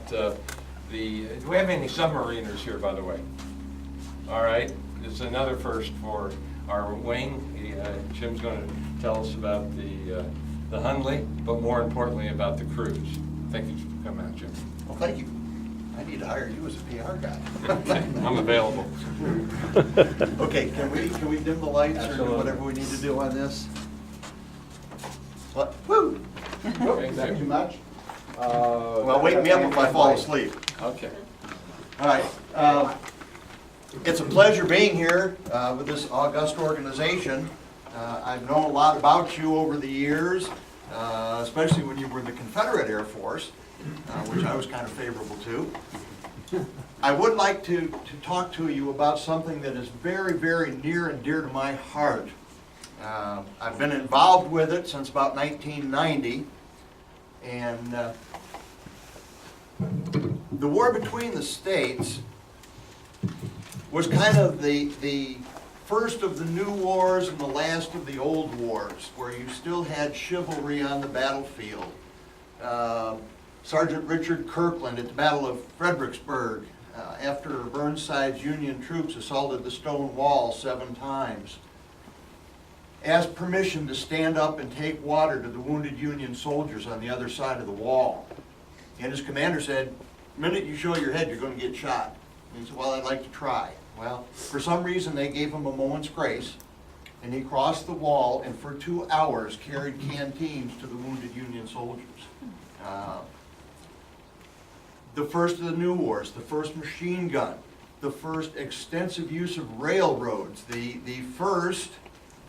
do we have any submariners here, by the way? All right, it's another first for our wing. Jim's going to tell us about the Hunley, but more importantly about the cruise. Thank you for coming out, Jim. Well, thank you. I need to hire you as a PR guy. I'm available. Okay, can we dim the lights or do Absolutely. whatever we need to do on this? What? Woo! Thank you much. Well, wake me up if I fall asleep. Okay. All right. It's a pleasure being here with this august organization. I've known a lot about you over the years, especially when you were in the Confederate Air Force, which I was kind of favorable to. I would like to talk to you about something that is very, very near and dear to my heart. I've been involved with it since about 1990, and the war between the states was kind of the first of the new wars and the last of the old wars, where you still had chivalry on the battlefield. Sergeant Richard Kirkland at the Battle of Fredericksburg, after Burnside's Union troops assaulted the stone wall 7 times, asked permission to stand up and take water to the wounded Union soldiers on the other side of the wall. And his commander said, "The minute you show your head, you're going to get shot." And he said, "Well, I'd like to try." Well, for some reason, they gave him a moment's grace, and he crossed the wall and for 2 hours carried canteens to the wounded Union soldiers. The first of the new wars, the first machine gun, the first extensive use of railroads, the first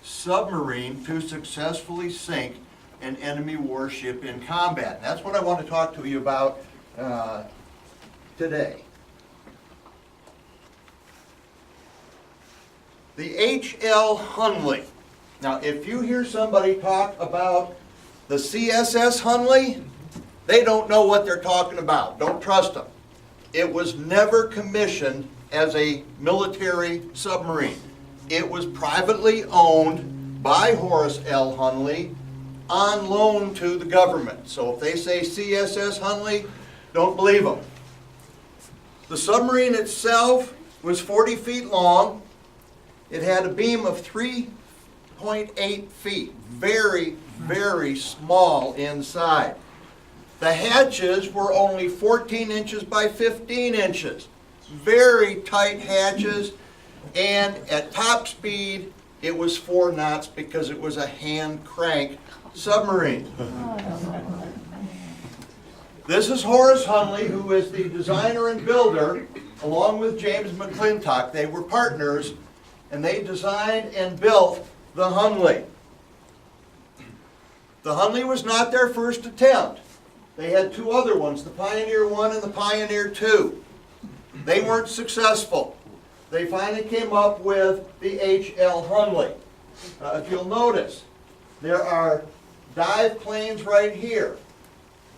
submarine to successfully sink an enemy warship in combat. And that's what I want to talk to you about today. The H.L. Hunley. Now, if you hear somebody talk about the CSS Hunley, they don't know what they're talking about. Don't trust them. It was never commissioned as a military submarine. It was privately owned by Horace L. Hunley on loan to the government. So if they say CSS Hunley, don't believe them. The submarine itself was 40 feet long. It had a beam of 3.8 feet. Very, very small inside. The hatches were only 14 inches by 15 inches. Very tight hatches, and at top speed it was 4 knots because it was a hand crank submarine. This is Horace Hunley, who is the designer and builder, along with James McClintock. They were partners, and they designed and built the Hunley. The Hunley was not their first attempt. They had 2 other ones, the Pioneer 1 and the Pioneer 2. They weren't successful. They finally came up with the H.L. Hunley. If you'll notice, there are dive planes right here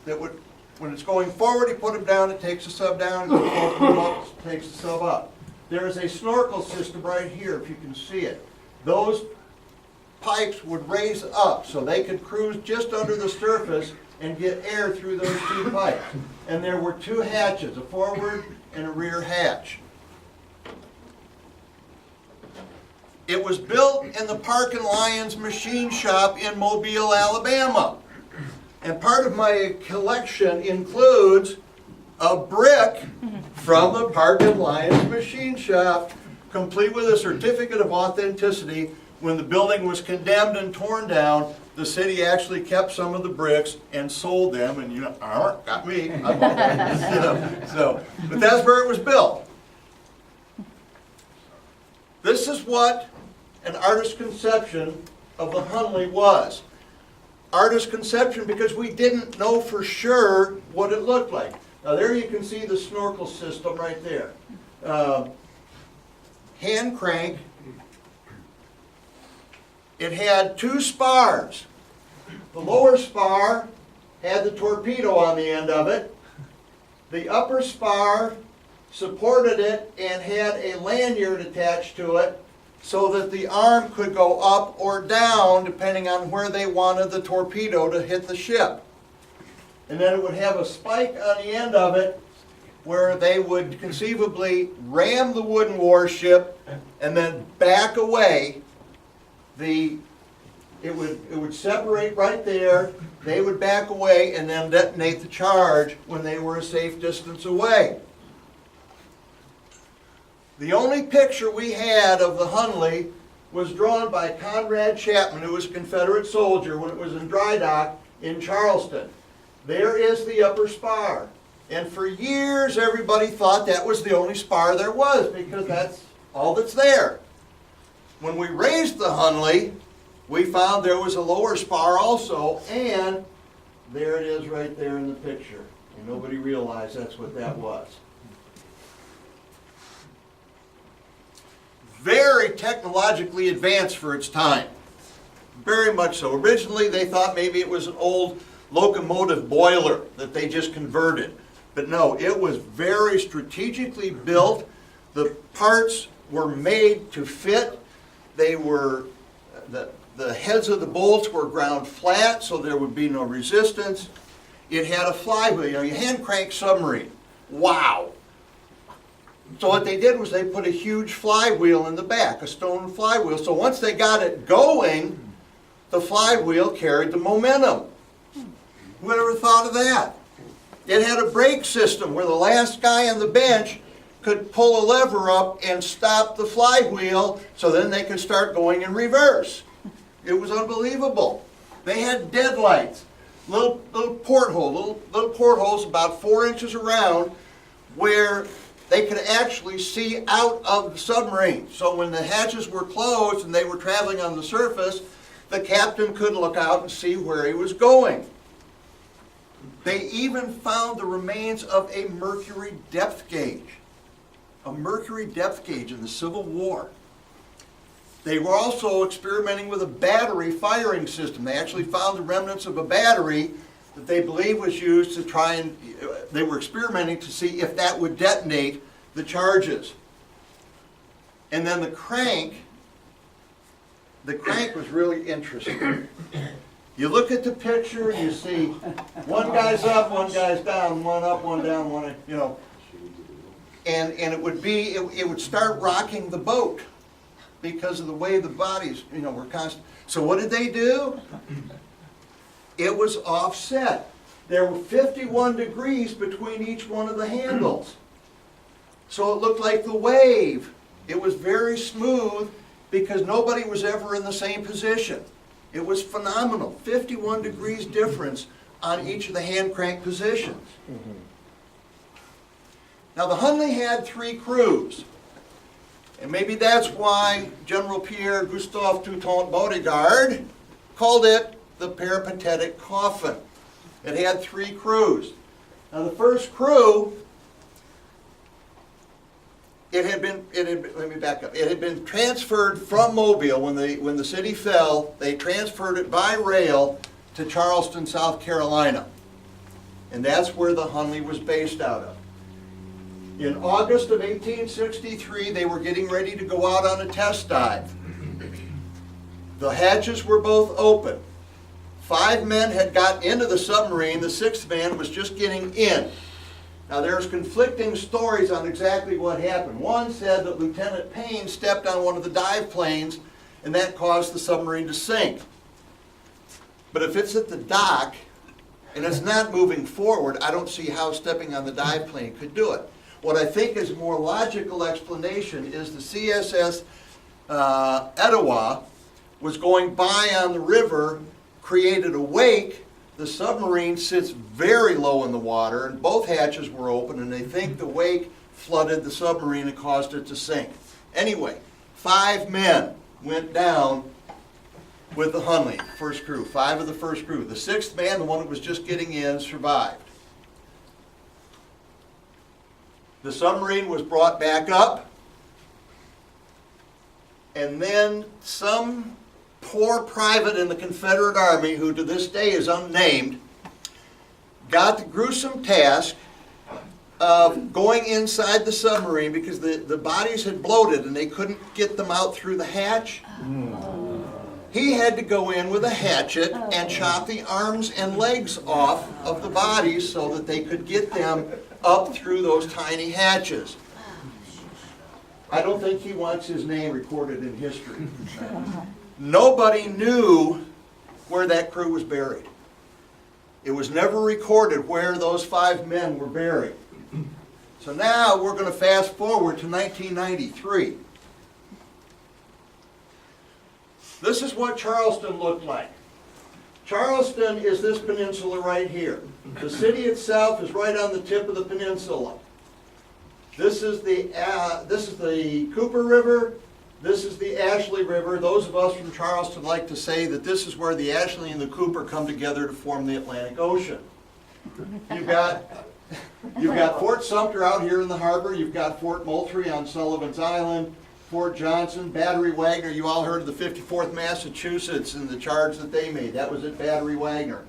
that would, when it's going forward, you put them down, it takes the sub down, and it put them up, it takes the sub up. There is a snorkel system right here, if you can see it. Those pipes would raise up so they could cruise just under the surface and get air through those 2 pipes. And there were 2 hatches, a forward and a rear hatch. It was built in the Park and Lyons machine shop in Mobile, Alabama. And part of my collection includes a brick from the Park and Lyons machine shop, complete with a certificate of authenticity. When the building was condemned and torn down, the city actually kept some of the bricks and sold them, and got me. I bought them. But that's where it was built. This is what an artist's conception of the Hunley was. Artist's conception because we didn't know for sure what it looked like. Now there you can see the snorkel system right there. Hand crank. It had 2 spars. The lower spar had the torpedo on the end of it. The upper spar supported it and had a lanyard attached to it so that the arm could go up or down depending on where they wanted the torpedo to hit the ship. And then it would have a spike on the end of it where they would conceivably ram the wooden warship and then back away. It would separate right there, they would back away and then detonate the charge when they were a safe distance away. The only picture we had of the Hunley was drawn by Conrad Chapman, who was a Confederate soldier when it was in dry dock in Charleston. There is the upper spar. And for years everybody thought that was the only spar there was because that's all that's there. When we raised the Hunley, we found there was a lower spar also, and there it is right there in the picture. And nobody realized that's what that was. Very technologically advanced for its time. Very much so. Originally they thought maybe it was an old locomotive boiler that they just converted. But no, it was very strategically built. The parts were made to fit. They were, the heads of the bolts were ground flat so there would be no resistance. It had a flywheel, you know, you hand crank submarine. Wow! So what they did was they put a huge flywheel in the back, a stone flywheel. So once they got it going, the flywheel carried the momentum. Who ever thought of that? It had a brake system where the last guy on the bench could pull a lever up and stop the flywheel so then they could start going in reverse. It was unbelievable. They had deadlights, little portholes about 4 inches around where they could actually see out of the submarine. So when the hatches were closed and they were traveling on the surface, the captain could look out and see where he was going. They even found the remains of a mercury depth gauge. A mercury depth gauge in the Civil War. They were also experimenting with a battery firing system. They actually found the remnants of a battery that they believe was used to try and, they were experimenting to see if that would detonate the charges. And then the crank was really interesting. You look at the picture, you see one guy's up, one guy's down, one up, one down, one, you know. And it would start rocking the boat because of the way the bodies, you know, were constant. So what did they do? It was offset. There were 51 degrees between each one of the handles. So it looked like the wave. It was very smooth because nobody was ever in the same position. It was phenomenal. 51 degrees difference on each of the hand crank positions. Now the Hunley had 3 crews. And maybe that's why General Pierre Gustave Toutant Beauregard called it the peripatetic coffin. It had 3 crews. Now the first crew, let me back up. It had been transferred from Mobile when the city fell. They transferred it by rail to Charleston, South Carolina. And that's where the Hunley was based out of. In August of 1863, they were getting ready to go out on a test dive. The hatches were both open. 5 men had got into the submarine. The 6th man was just getting in. Now there's conflicting stories on exactly what happened. One said that Lieutenant Payne stepped on one of the dive planes and that caused the submarine to sink. But if it's at the dock and it's not moving forward, I don't see how stepping on the dive plane could do it. What I think is a more logical explanation is the CSS Etowah was going by on the river, created a wake. The submarine sits very low in the water, and both hatches were open, and they think the wake flooded the submarine and caused it to sink. Anyway, 5 men went down with the Hunley, first crew, 5 of the first crew. The 6th man, the one that was just getting in, survived. The submarine was brought back up, and then some poor private in the Confederate Army, who to this day is unnamed, got the gruesome task of going inside the submarine because the bodies had bloated and they couldn't get them out through the hatch. He had to go in with a hatchet and chop the arms and legs off of the bodies so that they could get them up through those tiny hatches. I don't think he wants his name recorded in history. Nobody knew where that crew was buried. It was never recorded where those 5 men were buried. So now we're going to fast forward to 1993. This is what Charleston looked like. Charleston is this peninsula right here. The city itself is right on the tip of the peninsula. This is the Cooper River. This is the Ashley River. Those of us from Charleston like to say that this is where the Ashley and the Cooper come together to form the Atlantic Ocean. You've got Fort Sumter out here in the harbor. You've got Fort Moultrie on Sullivan's Island. Fort Johnson, Battery Wagner. You all heard of the 54th Massachusetts and the charge that they made. That was at Battery Wagner.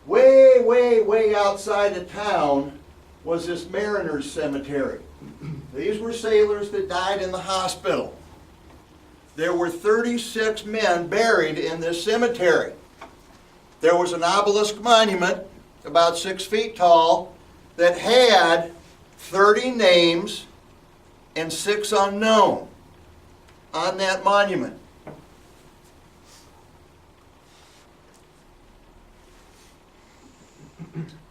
Way, way, way outside of town was this Mariners Cemetery. These were sailors that died in the hospital. There were 36 men buried in this cemetery. There was an obelisk monument about 6 feet tall that had 30 names and 6 unknown on that monument.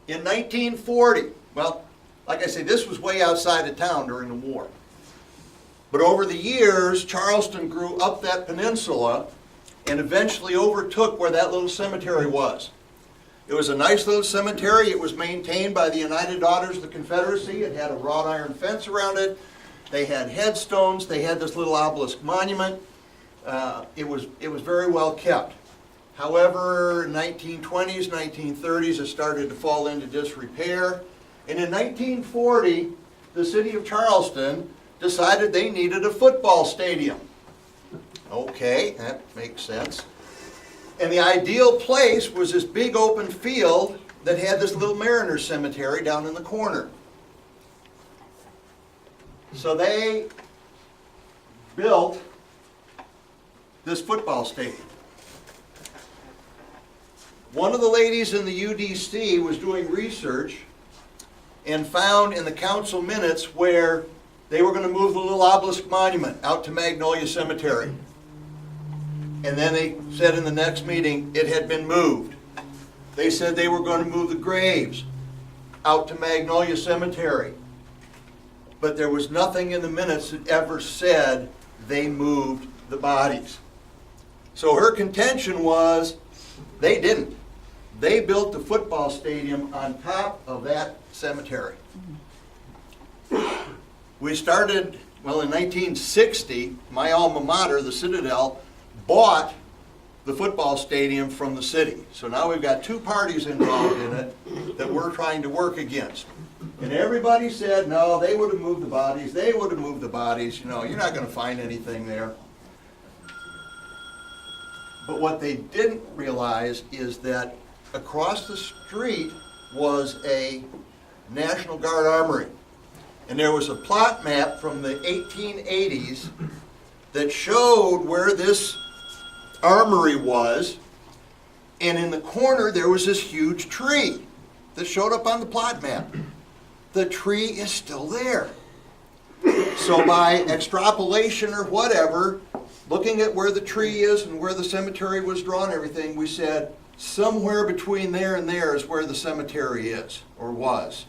In 1940, well, like I say, this was way outside of town during the war. But over the years, Charleston grew up that peninsula and eventually overtook where that little cemetery was. It was a nice little cemetery. It was maintained by the United Daughters of the Confederacy. It had a wrought iron fence around it. They had headstones. They had this little obelisk monument. It was very well kept. However, in 1920s, 1930s, it started to fall into disrepair. And in 1940, the city of Charleston decided they needed a football stadium. Okay, that makes sense. And the ideal place was this big open field that had this little Mariner cemetery down in the corner. So they built this football stadium. One of the ladies in the UDC was doing research and found in the council minutes where they were going to move the little obelisk monument out to Magnolia Cemetery. And then they said in the next meeting it had been moved. They said they were going to move the graves out to Magnolia Cemetery. But there was nothing in the minutes that ever said they moved the bodies. So her contention was they didn't. They built the football stadium on top of that cemetery. We started, well, in 1960, my alma mater, the Citadel, bought the football stadium from the city. So now we've got 2 parties involved in it that we're trying to work against. And everybody said, no, they would have moved the bodies, they would have moved the bodies, you know, you're not going to find anything there. But what they didn't realize is that across the street was a National Guard armory. And there was a plot map from the 1880s that showed where this armory was. And in the corner there was this huge tree that showed up on the plot map. The tree is still there. So by extrapolation or whatever, looking at where the tree is and where the cemetery was drawn and everything, we said somewhere between there and there is where the cemetery is, or was.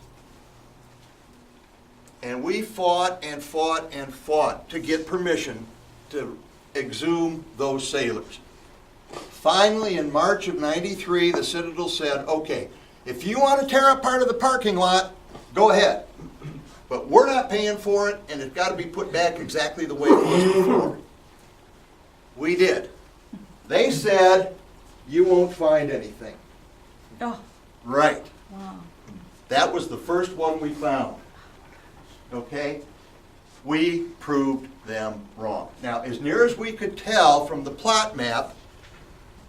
And we fought and fought and fought to get permission to exhume those sailors. Finally, in March of '93, the Citadel said, okay, if you want to tear up part of the parking lot, go ahead. But we're not paying for it, and it's got to be put back exactly the way it was before. We did. They said, you won't find anything. Oh, Right. wow. That was the first one we found. Okay? We proved them wrong. Now, as near as we could tell from the plot map,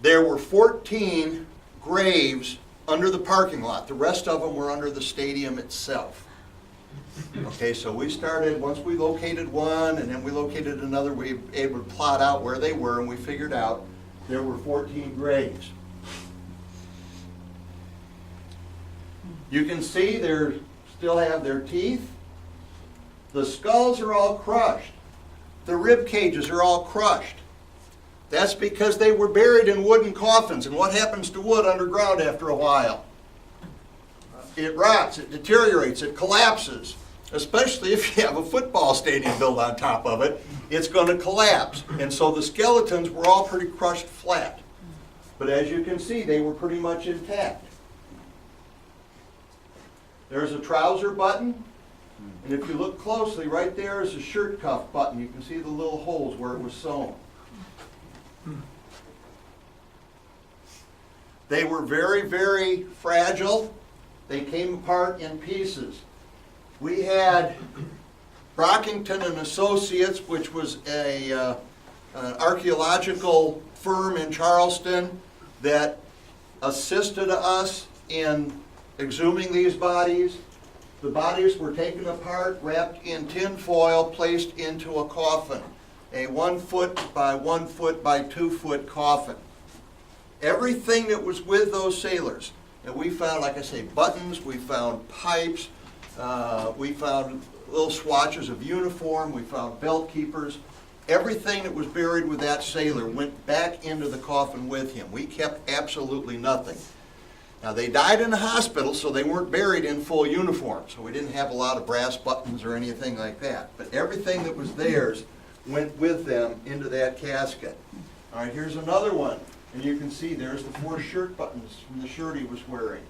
there were 14 graves under the parking lot. The rest of them were under the stadium itself. Okay, so we started, once we located one and then we located another, we were able to plot out where they were, and we figured out there were 14 graves. still have their teeth. The skulls are all crushed. The rib cages are all crushed. That's because they were buried in wooden coffins. And what happens to wood underground after a while? It rots, it deteriorates, it collapses. Especially if you have a football stadium built on top of it, it's going to collapse. And so the skeletons were all pretty crushed flat. But as you can see, they were pretty much intact. There's a trouser button. And if you look closely, right there is a shirt cuff button. You can see the little holes where it was sewn. They were very, very fragile. They came apart in pieces. We had Brockington and Associates, which was an archaeological firm in Charleston that assisted us in exhuming these bodies. The bodies were taken apart, wrapped in tin foil, placed into a coffin, a 1 foot by 1 foot by 2 foot coffin. Everything that was with those sailors, and we found, like I say, buttons, we found pipes, we found little swatches of uniform, we found belt keepers. Everything that was buried with that sailor went back into the coffin with him. We kept absolutely nothing. Now, they died in the hospital, so they weren't buried in full uniform, so we didn't have a lot of brass buttons or anything like that. But everything that was theirs went with them into that casket. All right, here's another one. And you can see there's the 4 shirt buttons from the shirt he was wearing.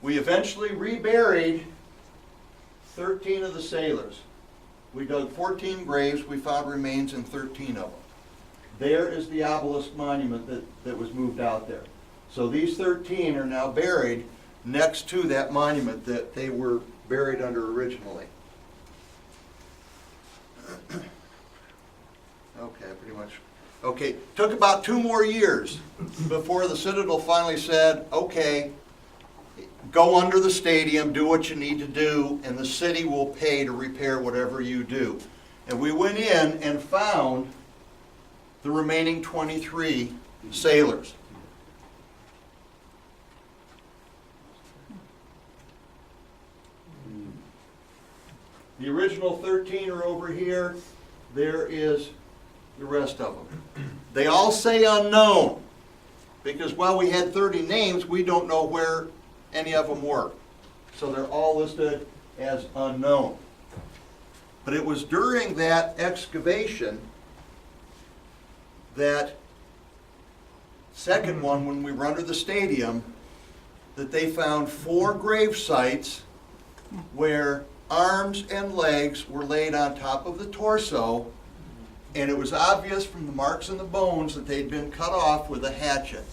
We eventually reburied 13 of the sailors. We dug 14 graves. We found remains in 13 of them. There is the obelisk monument that was moved out there. So these 13 are now buried next to that monument that they were buried under originally. Okay, pretty much. Okay, took about 2 more years before the Citadel finally said, okay, go under the stadium, do what you need to do, and the city will pay to repair whatever you do. And we went in and found the remaining 23 sailors. The original 13 are over here. There is the rest of them. They all say unknown, because while we had 30 names, we don't know where any of them were. So they're all listed as unknown. But it was during that excavation, that second one, when we were under the stadium, that they found 4 grave sites where arms and legs were laid on top of the torso, and it was obvious from the marks in the bones that they'd been cut off with a hatchet.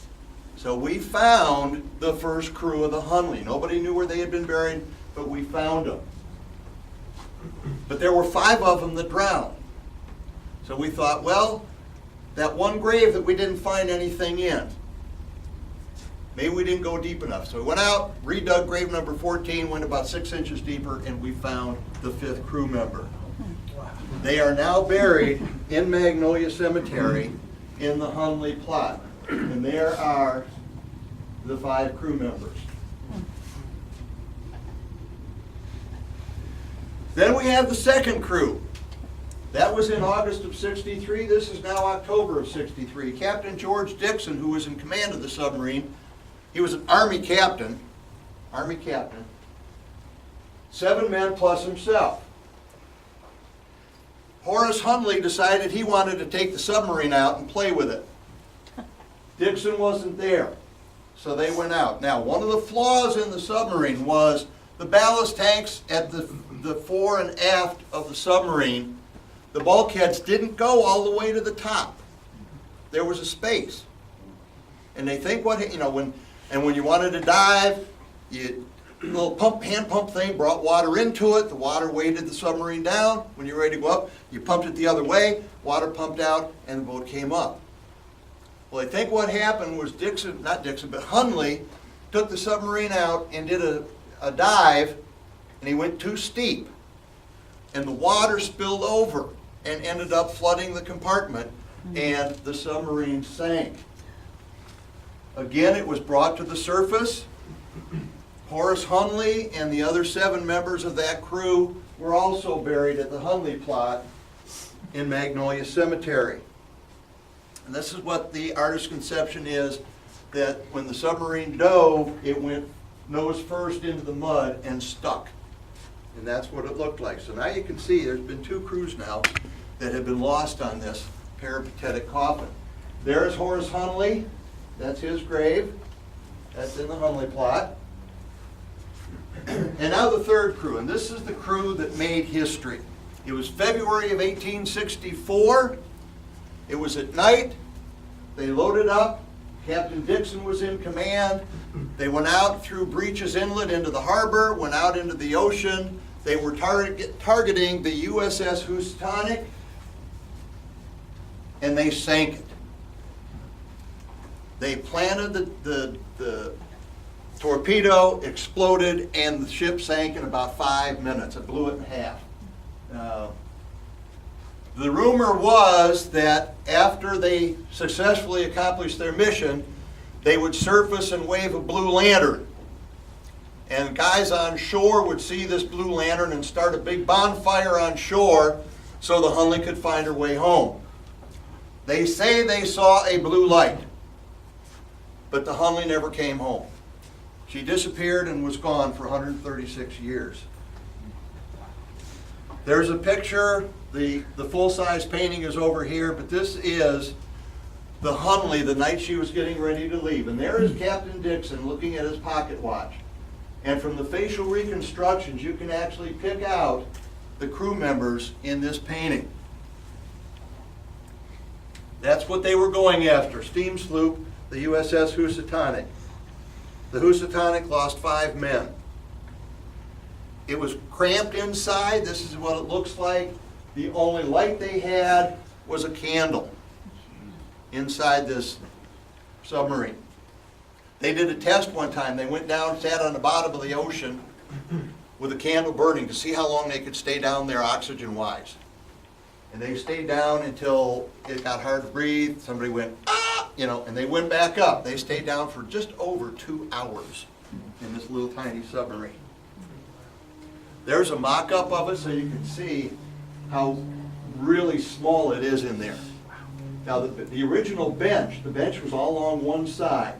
So we found the first crew of the Hunley. Nobody knew where they had been buried, but we found them. But there were 5 of them that drowned. So we thought, well, that one grave that we didn't find anything in, maybe we didn't go deep enough. So we went out, redug grave number 14, went about 6 inches deeper, and we found the 5th crew member. They are now buried in Magnolia Cemetery in the Hunley plot. And there are the 5 crew members. Then we have the second crew. That was in August of '63. This is now October of '63. Captain George Dixon, who was in command of the submarine, he was an Army captain. 7 men plus himself. Horace Hunley decided he wanted to take the submarine out and play with it. Dixon wasn't there, so they went out. Now, one of the flaws in the submarine was the ballast tanks at the fore and aft of the submarine, the bulkheads didn't go all the way to the top. There was a space. And they think when you wanted to dive, a little hand pump thing brought water into it, the water weighted the submarine down. When you're ready to go up, you pumped it the other way, water pumped out, and the boat came up. Well, I think what happened was Hunley took the submarine out and did a dive, and he went too steep. And the water spilled over and ended up flooding the compartment, and the submarine sank. Again, it was brought to the surface. Horace Hunley and the other 7 members of that crew were also buried at the Hunley plot in Magnolia Cemetery. And this is what the artist's conception is, that when the submarine dove, it went nose first into the mud and stuck. And that's what it looked like. So now you can see there's been 2 crews now that have been lost on this peripatetic coffin. There's Horace Hunley. That's his grave. That's in the Hunley plot. And now the 3rd crew, and this is the crew that made history. It was February of 1864. It was at night. They loaded up. Captain Dixon was in command. They went out through Breaches Inlet into the harbor, went out into the ocean. They were targeting the USS Housatonic, and they sank it. They planted the torpedo, exploded, and the ship sank in about 5 minutes. It blew it in half. The rumor was that after they successfully accomplished their mission, they would surface and wave a blue lantern. And guys on shore would see this blue lantern and start a big bonfire on shore so the Hunley could find her way home. They say they saw a blue light, but the Hunley never came home. She disappeared and was gone for 136 years. There's a picture. The full-size painting is over here, but this is the Hunley the night she was getting ready to leave. And there is Captain Dixon looking at his pocket watch. And from the facial reconstructions, you can actually pick out the crew members in this painting. That's what they were going after. Steam sloop, the USS Housatonic. The Housatonic lost 5 men. It was cramped inside. This is what it looks like. The only light they had was a candle inside this submarine. They did a test one time. They went down, sat on the bottom of the ocean with a candle burning to see how long they could stay down there oxygen-wise. And they stayed down until it got hard to breathe. Somebody went, ah, and they went back up. They stayed down for just over 2 hours in this little tiny submarine. There's a mock-up of it so you can see how really small it is in there. Now the original bench, the bench was all along one side.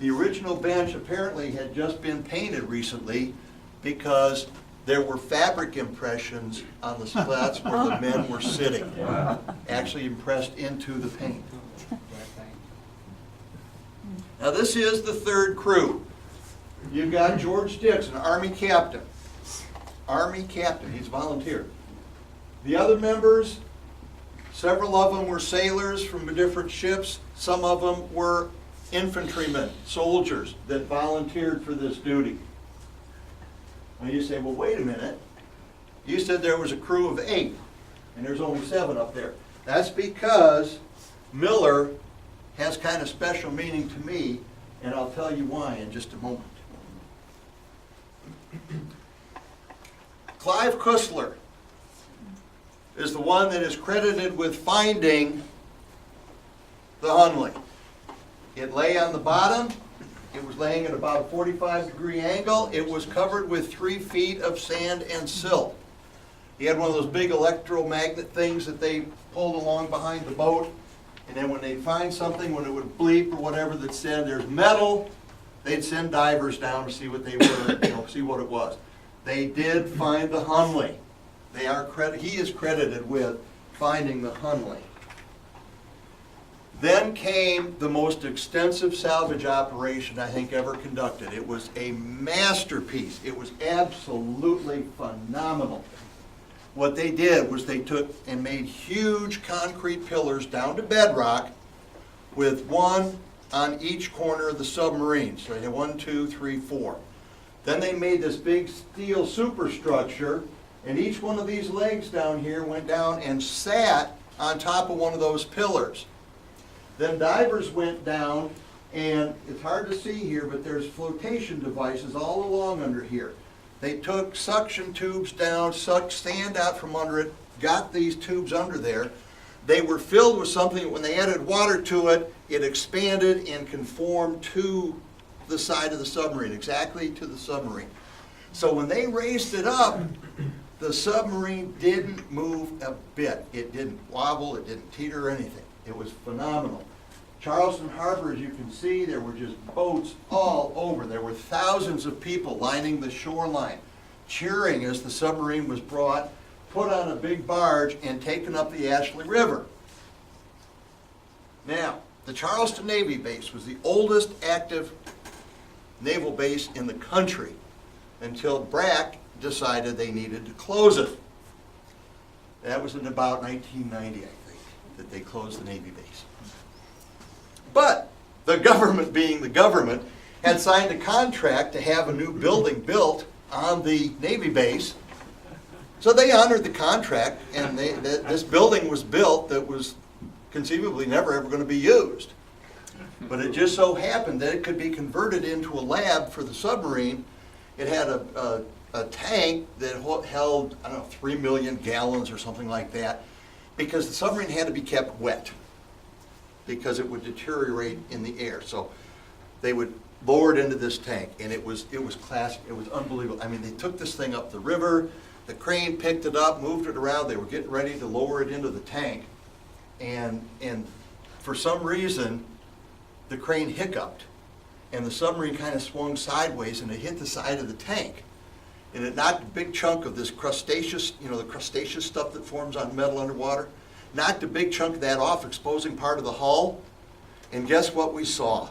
The original bench apparently had just been painted recently because there were fabric impressions on the slats where the men were sitting, actually impressed into the paint. Now this is the 3rd crew. You've got George Dixon, Army captain. Army captain, he's a volunteer. The other members, several of them were sailors from different ships. Some of them were infantrymen, soldiers that volunteered for this duty. Now you say, well, wait a minute. You said there was a crew of 8, and there's only 7 up there. That's because Miller has kind of special meaning to me, and I'll tell you why in just a moment. Clive Cussler is the one that is credited with finding the Hunley. It lay on the bottom. It was laying at about a 45-degree angle. It was covered with 3 feet of sand and silt. He had one of those big electromagnet things that they pulled along behind the boat. And then when they'd find something, when it would bleep or whatever that said there's metal, they'd send divers down to see what they were, see what it was. They did find the Hunley. He is credited with finding the Hunley. Then came the most extensive salvage operation I think ever conducted. It was a masterpiece. It was absolutely phenomenal. What they did was they took and made huge concrete pillars down to bedrock with 1 on each corner of the submarine. So they had 1, 2, 3, 4. Then they made this big steel superstructure, and each one of these legs down here went down and sat on top of one of those pillars. Then divers went down, and it's hard to see here, but there's flotation devices all along under here. They took suction tubes down, sucked sand out from under it, got these tubes under there, They were filled with something, when they added water to it, it expanded and conformed to the side of the submarine, exactly to the submarine. So when they raised it up, the submarine didn't move a bit. It didn't wobble, it didn't teeter or anything. It was phenomenal. Charleston Harbor, as you can see, there were just boats all over. There were thousands of people lining the shoreline, cheering as the submarine was brought, put on a big barge, and taken up the Ashley River. Now, the Charleston Navy Base was the oldest active naval base in the country until BRAC decided they needed to close it. That was in about 1990, I think, that they closed the Navy base. But the government, being the government, had signed a contract to have a new building built on the Navy base. So they honored the contract, and this building was built that was conceivably never ever going to be used. But it just so happened that it could be converted into a lab for the submarine. It had a tank that held, I don't know, 3 million gallons or something like that, because the submarine had to be kept wet because it would deteriorate in the air. So they would lower it into this tank, and it was classic. It was unbelievable. I mean, they took this thing up the river, the crane picked it up, moved it around, they were getting ready to lower it into the tank, and for some reason, the crane hiccuped, and the submarine kind of swung sideways, and it hit the side of the tank. And it knocked a big chunk of this crustaceous, the crustaceous stuff that forms on metal underwater, knocked a big chunk of that off, exposing part of the hull. And guess what we saw?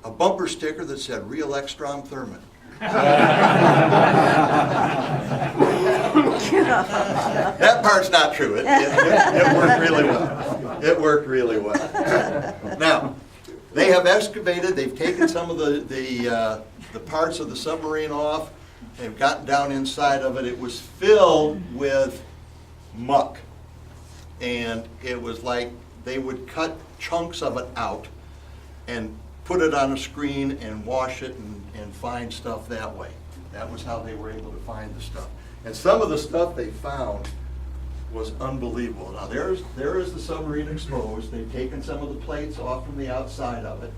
A bumper sticker that said, "Re-elect Strom Thurmond." That part's not true. It worked really well. It worked really well. Now, they have excavated, they've taken some of the parts of the submarine off. They've gotten down inside of it. It was filled with muck. And it was like they would cut chunks of it out and put it on a screen and wash it and find stuff that way. That was how they were able to find the stuff. And some of the stuff they found was unbelievable. Now there is the submarine exposed. They've taken some of the plates off from the outside of it.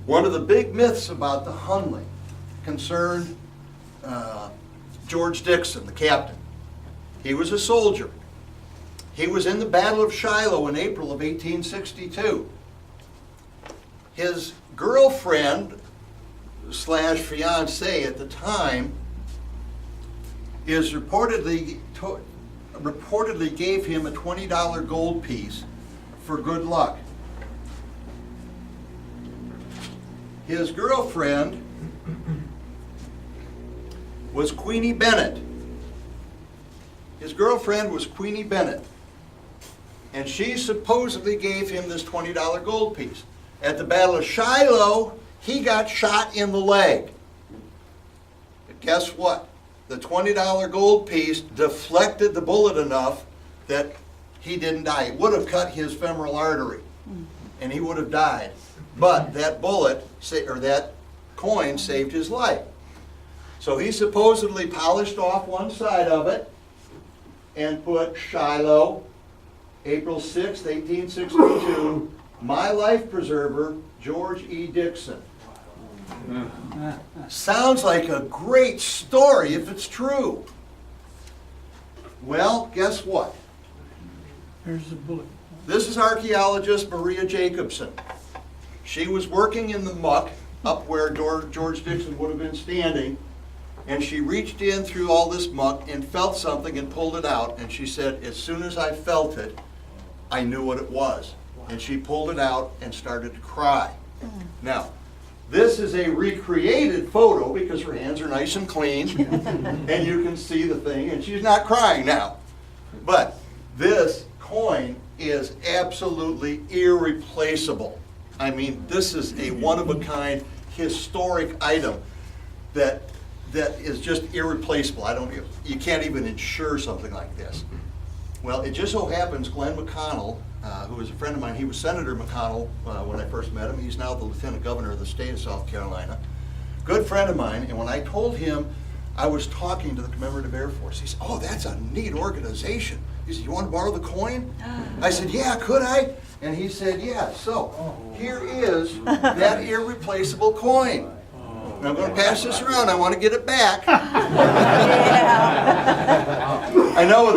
One of the big myths about the Hunley concerned George Dixon, the captain. He was a soldier. He was in the Battle of Shiloh in April of 1862. His girlfriend / fiancée at the time is reportedly gave him a $20 gold piece for good luck. His girlfriend was Queenie Bennett. His girlfriend was Queenie Bennett. And she supposedly gave him this $20 gold piece. At the Battle of Shiloh, he got shot in the leg. But guess what? The $20 gold piece deflected the bullet enough that he didn't die. It would have cut his femoral artery, and he would have died. But that bullet, or that coin, saved his life. So he supposedly polished off one side of it and put Shiloh, April 6, 1862, my life preserver, George E. Dixon. Sounds like a great story if it's true. Well, guess what? Here's the bullet. This is archaeologist Maria Jacobson. She was working in the muck up where George Dixon would have been standing, and she reached in through all this muck and felt something and pulled it out, and she said, as soon as I felt it, I knew what it was. And she pulled it out and started to cry. Now, this is a recreated photo because her hands are nice and clean, and you can see the thing, and she's not crying now. But this coin is absolutely irreplaceable. I mean, this is a one-of-a-kind historic item that is just irreplaceable. You can't even insure something like this. Well, it just so happens Glenn McConnell, who was a friend of mine, he was Senator McConnell when I first met him. He's now the Lieutenant Governor of the state of South Carolina. Good friend of mine, and when I told him I was talking to the Commemorative Air Force. He said, oh, that's a neat organization. He said, you want to borrow the coin? I said, yeah, could I? And he said, yeah. So here is that irreplaceable coin. And I'm going to pass this around. I want to get it back. I know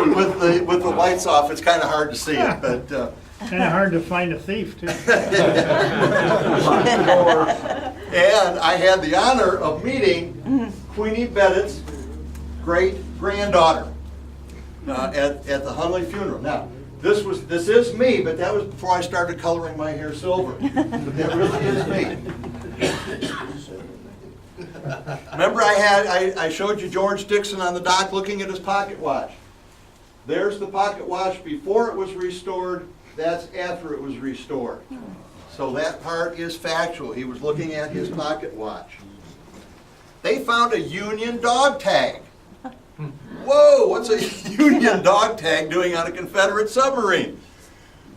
with the lights off, it's kind of hard to see it, but. Kind of hard to find a thief, too. And I had the honor of meeting Queenie Beret's great-granddaughter at the Hunley funeral. Now, this is me, but that was before I started coloring my hair silver. But that really is me. Remember I showed you George Dixon on the dock looking at his pocket watch. There's the pocket watch before it was restored. That's after it was restored. So that part is factual. He was looking at his pocket watch. They found a Union dog tag. Whoa, what's a Union dog tag doing on a Confederate submarine?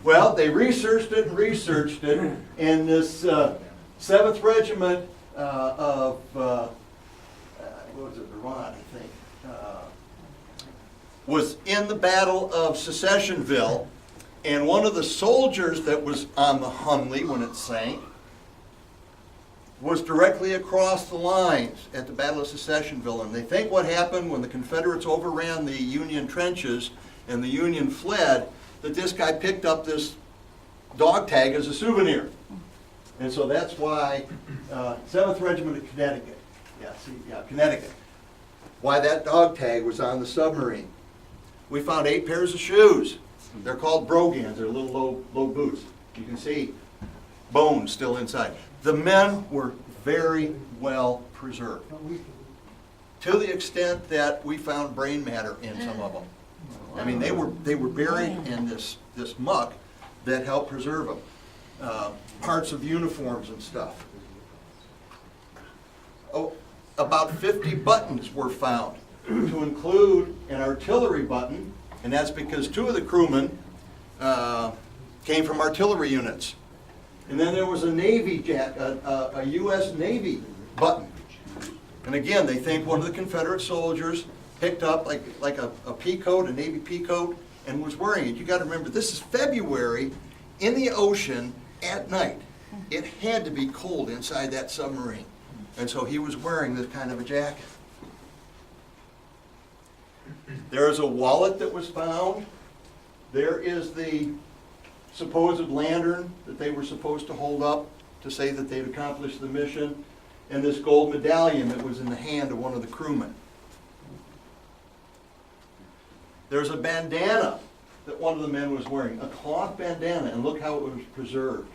Well, they researched it, and this 7th Regiment of, what was it, Vermont, I think, was in the Battle of Secessionville. And one of the soldiers that was on the Hunley when it sank was directly across the lines at the Battle of Secessionville. And they think what happened when the Confederates overran the Union trenches and the Union fled, that this guy picked up this dog tag as a souvenir. And so that's why 7th Regiment of Connecticut, Connecticut, why that dog tag was on the submarine. We found 8 pairs of shoes. They're called brogans. They're little low boots. You can see bones still inside. The men were very well preserved, to the extent that we found brain matter in some of them. I mean, they were buried in this muck that helped preserve them. Parts of uniforms and stuff. Oh, about 50 buttons were found, to include an artillery button. And that's because 2 of the crewmen came from artillery units. And then there was a Navy a U.S. Navy button. And again, they think one of the Confederate soldiers picked up like a pea coat, a Navy pea coat, and was wearing it. You got to remember, this is February in the ocean at night. It had to be cold inside that submarine. And so he was wearing this kind of a jacket. There is a wallet that was found. There is the supposed lantern that they were supposed to hold up to say that they'd accomplished the mission, and this gold medallion that was in the hand of one of the crewmen. There's a bandana that one of the men was wearing, a cloth bandana, and look how it was preserved.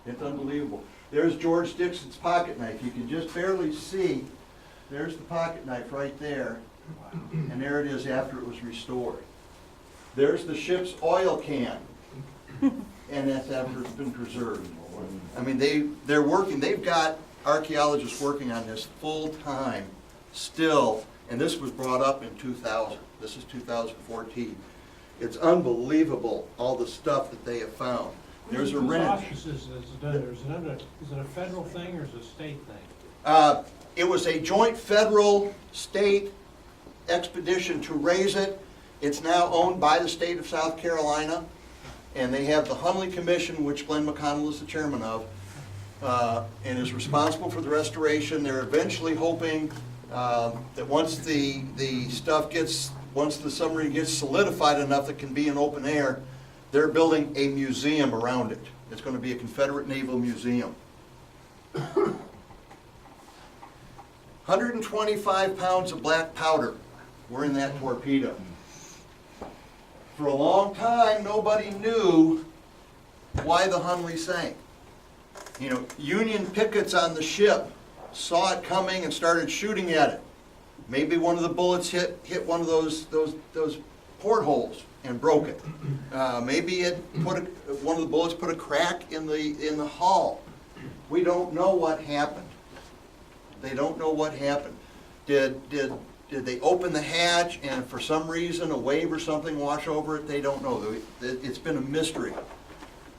It's unbelievable. There's George Dixon's pocket knife. You can just barely see. There's the pocket knife right there. And there it is after it was restored. There's the ship's oil can, and that's after it's been preserved. I mean, they're working. They've got archaeologists working on this full time still, and this was brought up in 2000. This is 2014. It's unbelievable all the stuff that they have found. There's a wrench. Is it a federal thing or is it a state thing? It was a joint federal-state expedition to raise it. It's now owned by the state of South Carolina, and they have the Hunley Commission, which Glenn McConnell is the chairman of, and is responsible for the restoration. They're eventually hoping that once the submarine gets solidified enough that it can be in open air, they're building a museum around it. It's going to be a Confederate Naval Museum. 125 pounds of black powder were in that torpedo. For a long time, nobody knew why the Hunley sank. You know, Union pickets on the ship saw it coming and started shooting at it. Maybe one of the bullets hit one of those portholes and broke it. Maybe one of the bullets put a crack in the hull. We don't know what happened. They don't know what happened. Did they open the hatch and for some reason a wave or something wash over it? They don't know. It's been a mystery.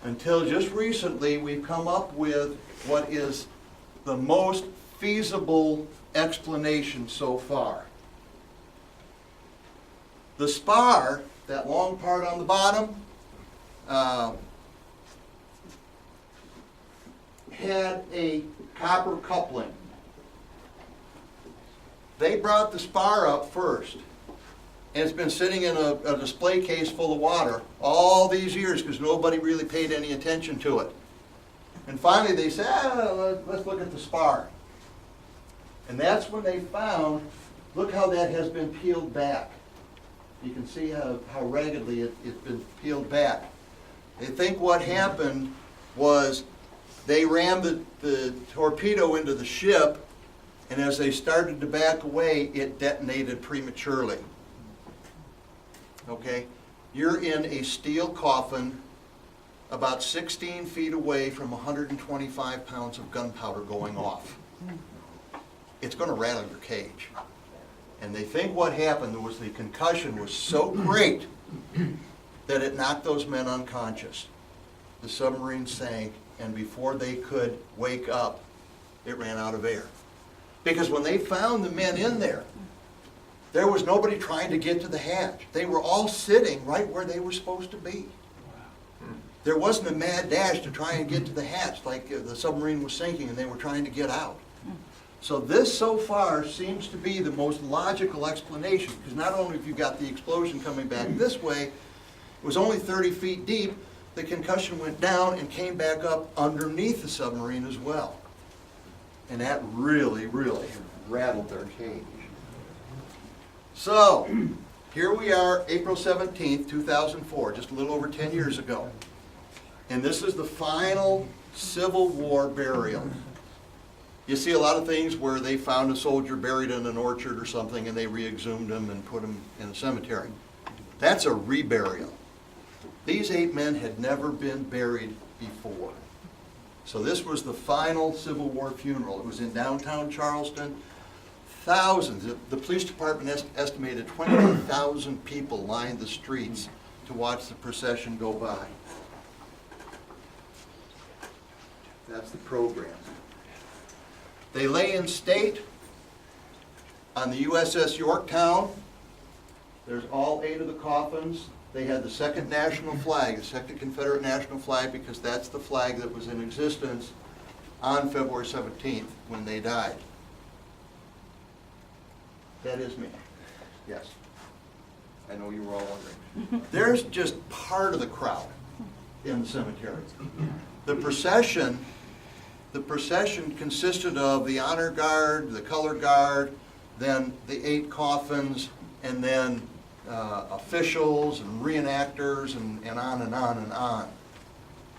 Until just recently, we've come up with what is the most feasible explanation so far. The spar, that long part on the bottom, had a copper coupling. They brought the spar up first, and it's been sitting in a display case full of water all these years because nobody really paid any attention to it. And finally they said, let's look at the spar. And that's when they found, look how that has been peeled back. You can see how raggedly it's been peeled back. They think what happened was they rammed the torpedo into the ship, and as they started to back away, it detonated prematurely. Okay? You're in a steel coffin about 16 feet away from 125 pounds of gunpowder going off. It's going to rattle your cage. And they think what happened was the concussion was so great that it knocked those men unconscious. The submarine sank, and before they could wake up, it ran out of air. Because when they found the men in there was nobody trying to get to the hatch. They were all sitting right where they were supposed to be. There wasn't a mad dash to try and get to the hatch like the submarine was sinking and they were trying to get out. So this so far seems to be the most logical explanation, because not only have you got the explosion coming back this way, it was only 30 feet deep, the concussion went down and came back up underneath the submarine as well. And that really, really rattled their cage. So, here we are, April 17th, 2004, just a little over 10 years ago. And this is the final Civil War burial. You see a lot of things where they found a soldier buried in an orchard or something and they re-exhumed him and put him in a cemetery. That's a reburial. These 8 men had never been buried before. So this was the final Civil War funeral. It was in downtown Charleston. Thousands, the police department estimated 20,000 people lined the streets to watch the procession go by. That's the program. They lay in state on the USS Yorktown. There's all 8 of the coffins. They had the second national flag, the second Confederate national flag, because that's the flag that was in existence on February 17th when they died. That is me. Yes. I know you were all wondering. There's just part of the crowd in the cemetery. The procession consisted of the honor guard, the color guard, then the 8 coffins, and then officials and reenactors and on and on and on.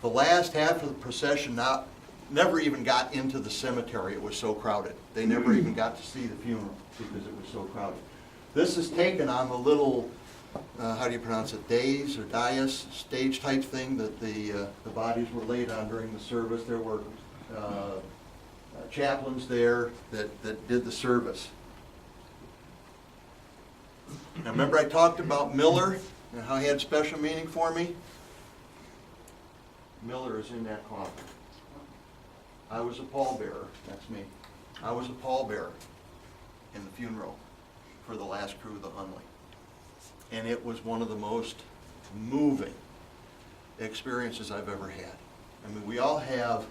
The last half of the procession never even got into the cemetery. It was so crowded. They never even got to see the funeral because it was so crowded. This is taken on the little, how do you pronounce it, dais or dais, stage type thing that the bodies were laid on during the service. There were chaplains there that did the service. Now remember I talked about Miller and how he had special meaning for me? Miller is in that coffin. I was a pallbearer, that's me. I was a pallbearer in the funeral for the last crew of the Hunley. And it was one of the most moving experiences I've ever had. I mean, we all have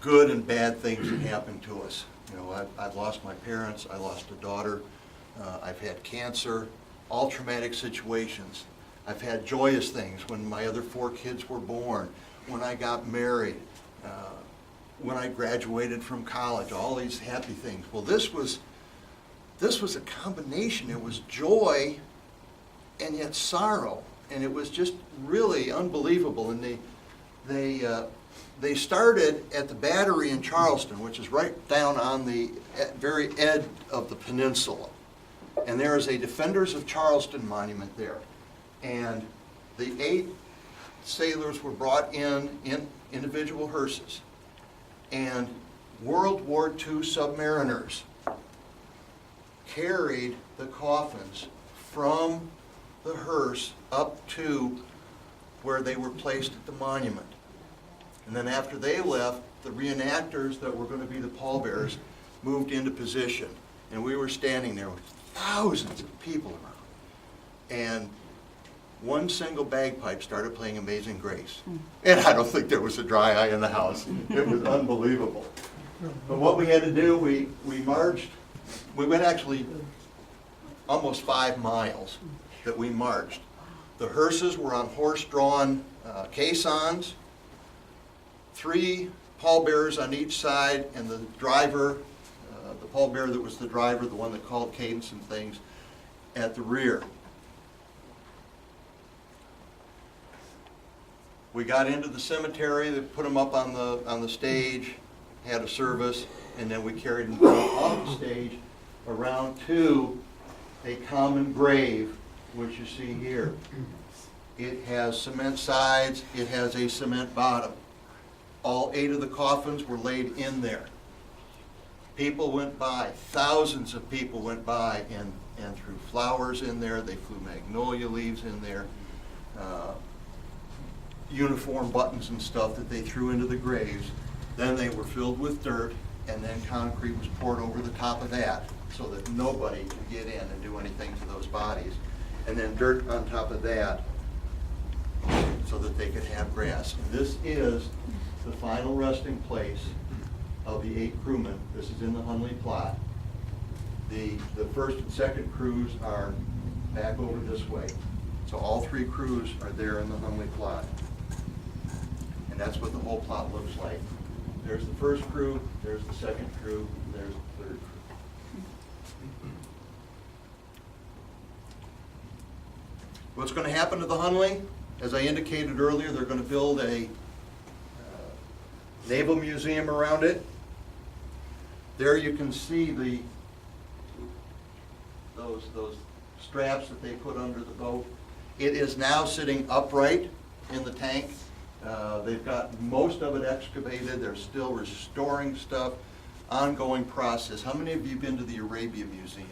good and bad things that happen to us. You know, I've lost my parents, I lost a daughter, I've had cancer, all traumatic situations. I've had joyous things when my other 4 kids were born, when I got married, when I graduated from college, all these happy things. Well, this was a combination. It was joy and yet sorrow, and it was just really unbelievable. And they started at the Battery in Charleston, which is right down on the very edge of the peninsula. And there is a Defenders of Charleston monument there. And the 8 sailors were brought in individual hearses. And World War II submariners carried the coffins from the hearse up to where they were placed at the monument. And then after they left, the reenactors that were going to be the pallbearers moved into position. And we were standing there with thousands of people around. and one single bagpipe started playing Amazing Grace. And I don't think there was a dry eye in the house. It was unbelievable. But what we had to do, we marched, we went actually almost 5 miles that we marched. The hearses were on horse-drawn caissons, 3 pallbearers on each side, and the driver, the pallbearer that was the driver, the one that called cadence and things, at the rear. We got into the cemetery, they put them up on the stage, had a service, and then we carried them off the stage around to a common grave, which you see here. It has cement sides, it has a cement bottom. All 8 of the coffins were laid in there. People went by, thousands of people went by and threw flowers in there, they threw magnolia leaves in there, uniform buttons and stuff that they threw into the graves. Then they were filled with dirt, and then concrete was poured over the top of that so that nobody could get in and do anything to those bodies. And then dirt on top of that so that they could have grass. And this is the final resting place of the 8 crewmen. This is in the Hunley plot. The first and second crews are back over this way. So all 3 crews are there in the Hunley plot. And that's what the whole plot looks like. There's the first crew, there's the second crew, there's the third crew. What's going to happen to the Hunley? As I indicated earlier, they're going to build a naval museum around it. There you can see those straps that they put under the boat. It is now sitting upright in the tank. They've got most of it excavated. They're still restoring stuff. Ongoing process. How many of you have been to the Arabia Museum?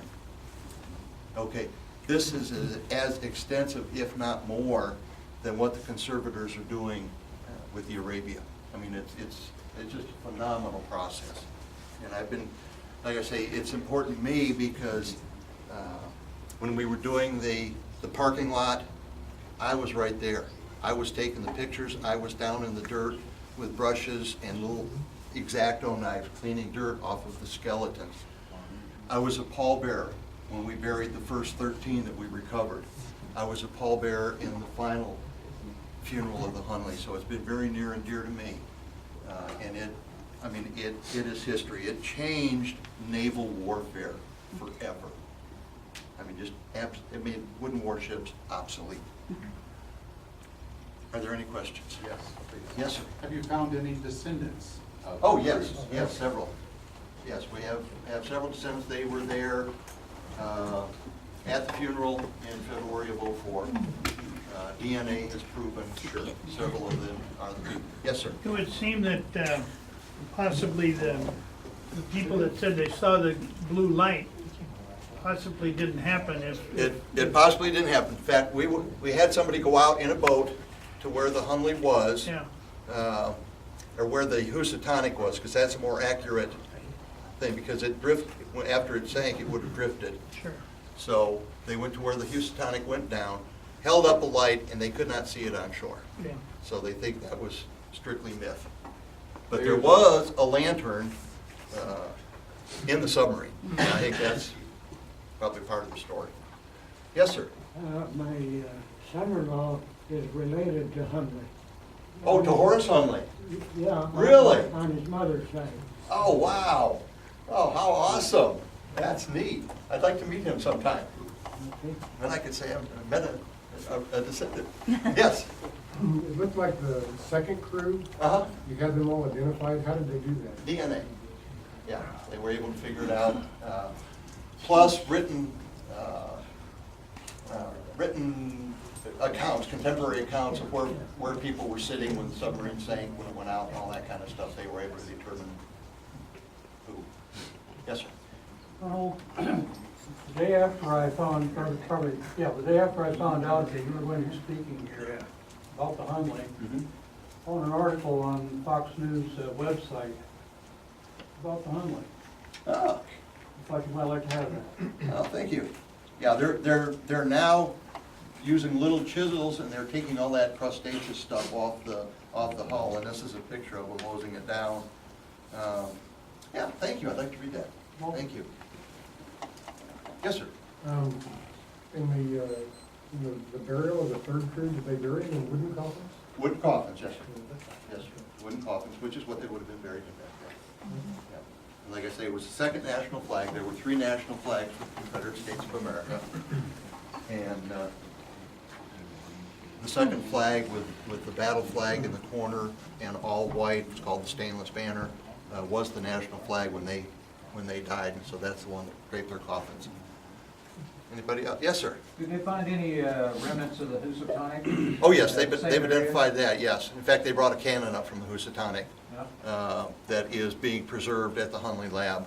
Okay, this is as extensive, if not more, than what the conservators are doing with the Arabia. I mean, it's just a phenomenal process. And I've been, like I say, it's important to me because when we were doing the parking lot, I was right there. I was taking the pictures. I was down in the dirt with brushes and little X-Acto knives cleaning dirt off of the skeletons. I was a pallbearer when we buried the first 13 that we recovered. I was a pallbearer in the final funeral of the Hunley, so it's been very near and dear to me. And it is history. It changed naval warfare forever. I mean, it made wooden warships obsolete. Are there any questions? Yes, please. Yes, sir. Have you found any descendants of? Oh, yes, several. Yes, we have several descendants. They were there at the funeral in February of '04. DNA has proven several of them are the people. Yes, sir. It would seem that possibly the people that said they saw the blue light possibly didn't happen if... It possibly didn't happen. In fact, we had somebody go out in a boat to where the Hunley was, Yeah. or where the Housatonic was, because that's a more accurate thing, because after it sank, it would have drifted. Sure. So they went to where the Housatonic went down, held up a light, and they could not see it on shore. Yeah. So they think that was strictly myth. But there was a lantern in the submarine. And I think that's probably part of the story. Yes, sir. My son-in-law is related to Hunley. Oh, to Horace Hunley. Yeah. Really? On his mother's side. Oh, wow. Oh, how awesome. That's neat. I'd like to meet him sometime. Okay. Then I could say I've met a descendant. Yes. It looked like the second crew, Uh-huh. you had them all identified. How did they do that? DNA. Yeah, they were able to figure it out. Plus written accounts, contemporary accounts of where people were sitting when the submarine sank, when it went out, and all that kind of stuff. They were able to determine who. Yes, sir. Oh, the day after I found, the day after I found out that you were going to be speaking here about the Hunley, I found an article on Fox News website about the Hunley. Oh, I thought you might like to have that. oh, thank you. Yeah, they're now using little chisels, and they're taking all that crustaceous stuff off the hull, and this is a picture of them hosing it down. Yeah, thank you, I'd like to read that. Thank you. Yes, sir. In the burial of the third crew, did they bury them in wooden coffins? Wooden coffins, yes, sir. Yes, sir. Wooden coffins, which is what they would have been buried in back then. Yeah. And like I say, it was the second national flag. There were 3 national flags for the Confederate States of America. And the second flag with the battle flag in the corner and all white, it's called the stainless banner, was the national flag when they died, and so that's the one that draped their coffins. Anybody else? Yes, sir. Did they find any remnants of the Housatonic? Oh, yes, they've Same area? identified that, yes. In fact, they brought a cannon up from the Housatonic Yeah. that is being preserved at the Hunley lab.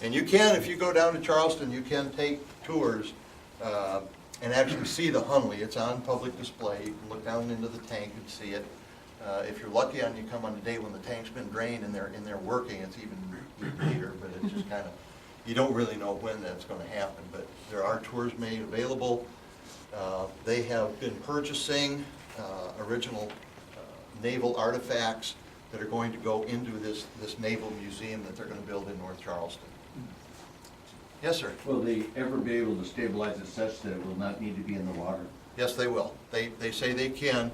And you can, if you go down to Charleston, you can take tours and actually see the Hunley. It's on public display. You can look down into the tank and see it. If you're lucky and you come on a day when the tank's been drained and they're working, it's even neater, but it's just kind of, you don't really know when that's going to happen. But there are tours made available. They have been purchasing original naval artifacts that are going to go into this naval museum that they're going to build in North Charleston. Yes, sir. Will they ever be able to stabilize it such that it will not need to be in the water? Yes, they will. They say they can.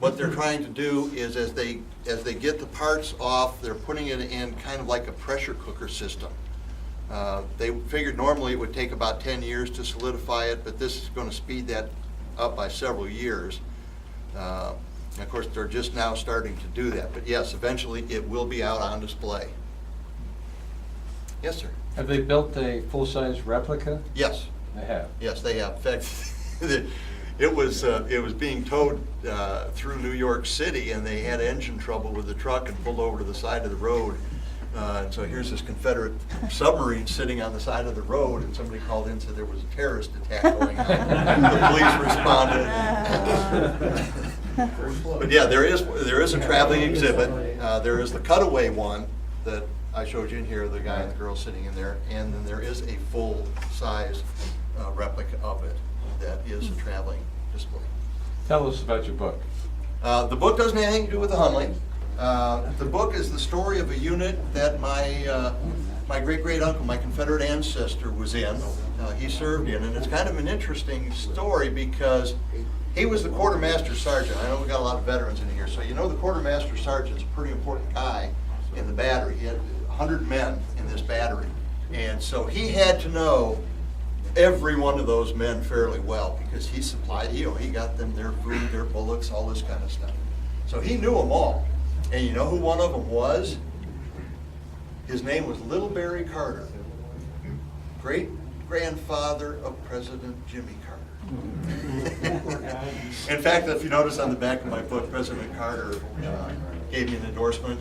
What they're trying to do is as they get the parts off, they're putting it in kind of like a pressure cooker system. They figured normally it would take about 10 years to solidify it, but this is going to speed that up by several years. And of course, they're just now starting to do that. But yes, eventually it will be out on display. Yes, sir. Have they built a full-size replica? Yes. They have. Yes, they have. In fact, it was being towed through New York City, and they had engine trouble with the truck and pulled over to the side of the road. And so here's this Confederate submarine sitting on the side of the road, and somebody called in and said there was a terrorist attack going on. The police responded. But yeah, there is a traveling exhibit. There is the cutaway one that I showed you in here, the guy and the girl sitting in there, and then there is a full-size replica of it that is a traveling display. Tell us about your book. The book doesn't have anything to do with the Hunley. The book is the story of a unit that my great-great-uncle, my Confederate ancestor, was in. He served in, and it's kind of an interesting story because he was the quartermaster sergeant. I know we got a lot of veterans in here, so you know the quartermaster sergeant's a pretty important guy in the battery. He had 100 men in this battery, and so he had to know every one of those men fairly well because he supplied, he got them their food, their bullets, all this kind of stuff. So he knew them all. And you know who one of them was? His name was Little Barry Carter, great-grandfather of President Jimmy Carter. In fact, if you notice on the back of my book, President Carter gave me an endorsement,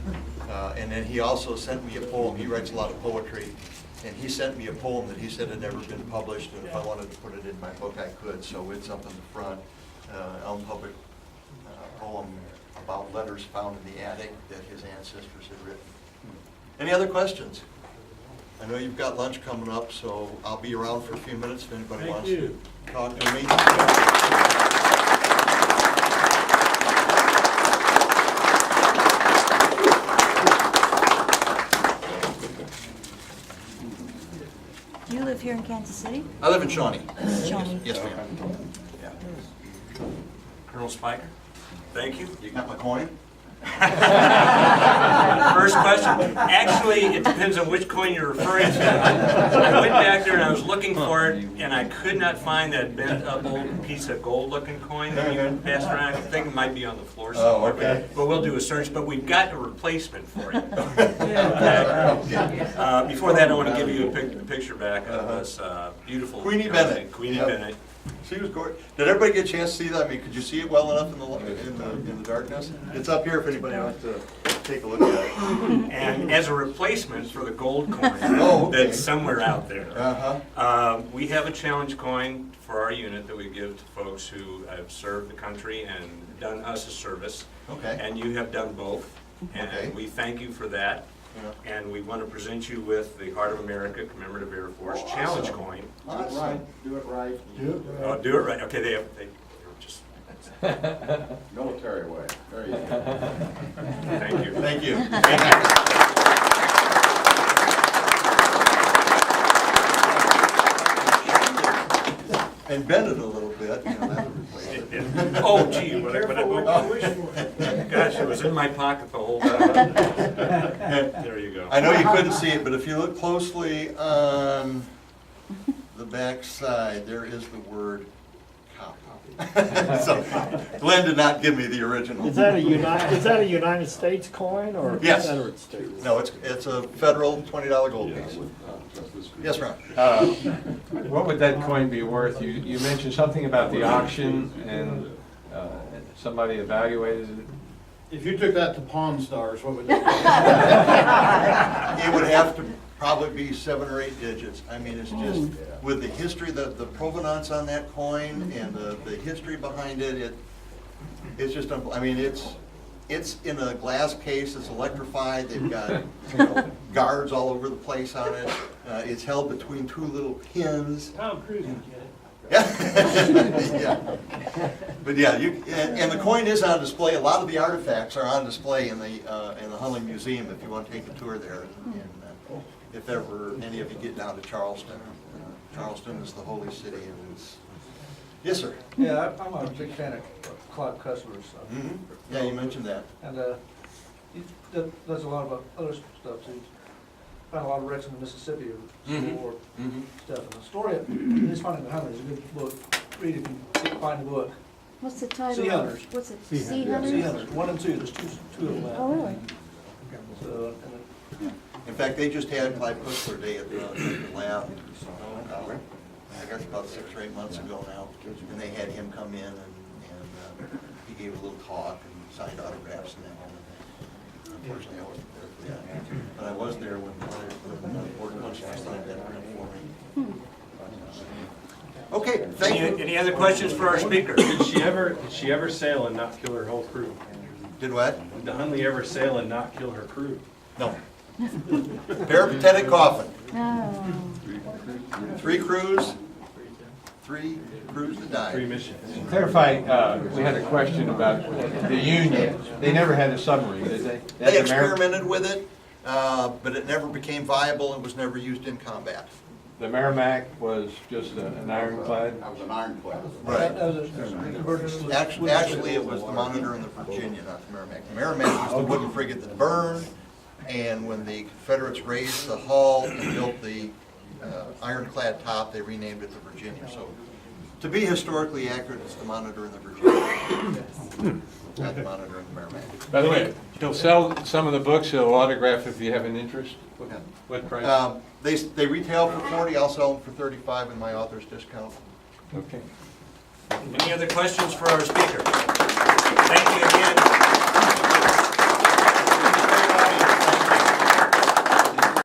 and then he also sent me a poem. He writes a lot of poetry, and he sent me a poem that he said had never been published, and if I wanted to put it in my book, I could, so it's up in the front, Elm Public poem about letters found in the attic that his ancestors had written. Any other questions? I know you've got lunch coming up, so I'll be around for a few minutes if anybody Thank wants you. to talk to me. Do you live here in Kansas City? I live in Shawnee. Shawnee. Yes, ma'am. Colonel Speicher, thank you. You got my coin? First question, actually, it depends on which coin you're referring to. I went back there and I was looking for it, and I could not find that bent up old piece of gold-looking coin that you passed around. I think it might be on the floor somewhere. Oh, okay. But we'll do a search, but we've got a replacement for you. Before that, I want to give you a picture back of this beautiful Queenie Bennett. Queenie Yep. Bennett. She was gorgeous. Did everybody get a chance to see that? I mean, could you see it well enough in the darkness? It's up here if anybody wants to take a look at it. And as a replacement for the gold coin Oh, okay. that's somewhere out there, Uh-huh. we have a challenge coin for our unit that we give to folks who have served the country and done us a service. Okay. And you have done both, and Okay. we thank you for that. And we want to present you with the Heart of America Commemorative Air Force Challenge coin. Do it right, do it right. Oh, do it right. Okay, they just, Military way. There you go. thank you. Thank you. And bend it a little bit, you know, that would replace it. Oh, gee, what I gosh, it was in my pocket the whole time. There you go. I know you couldn't see it, but if you look closely on the back side, there is the word copy. So Glenn did not give me the original. Is that a United States coin or Yes. Confederate States? No, it's a federal $20 gold piece. Yes, Ron? What would that coin be worth? You mentioned something about the auction and somebody evaluated it. If you took that to Pawn Stars, what would It would have to probably be 7 or 8 digits. I mean, it's just, with the history, the provenance on that coin and the history behind it, it's just, I mean, it's in a glass case, it's electrified, they've got, guards all over the place on it. It's held between 2 little pins. Tom Cruise would get it. Yeah. But yeah, and the coin is on display. A lot of the artifacts are on display in the Hunley Museum if you want to take a tour there. And if ever any of you get down to Charleston, Charleston is the holy city, and it's. Yes, sir. Yeah, I'm a big fan of Clark Cussler's. Yeah, you mentioned that. And he does a lot of other stuff too. Found a lot of wrecks in the Mississippi of Civil War stuff. And the story of this finding the Hunley is a good book. Read if you find the book. What's the title? Sea Hunters. What's it? Sea Sea Hunters. Sea Hunters? Hunters, 1 and 2. There's two of them. Oh, really? So, In fact, they just had Clyde Putzler Day at the lab. I guess about 6 or 8 months ago now, and they had him come in and he gave a little talk and signed autographs and that kind of thing. Unfortunately, I wasn't there for that, but I was there when Gordon Hunter signed that grant for me. Okay, thank you. Any other questions for our speaker? Did she ever sail and not kill her whole crew? Did what? Did the Hunley ever sail and not kill her crew? No. Peripatetic coffin. Oh. 3 crews. 3 crews that died. 3 missions. Clarify, we had a question about the Union. They never had a submarine, did they? They experimented with it, but it never became viable and was never used in combat. The Merrimack was just an ironclad? That was an ironclad. Right. that was a Actually, it was the Monitor and the Virginia, not the Merrimack. The Merrimack was the wooden frigate that burned, and when the Confederates raised the hull and built the ironclad top, they renamed it the Virginia. So, to be historically accurate, it's the Monitor and the Virginia, not the Monitor and the Merrimack. By the way, he'll sell some of the books, he'll autograph if you have an interest. What price? They retail for $40, I'll sell them for $35 in my author's discount. Okay. Any other questions for our speaker? Thank you again.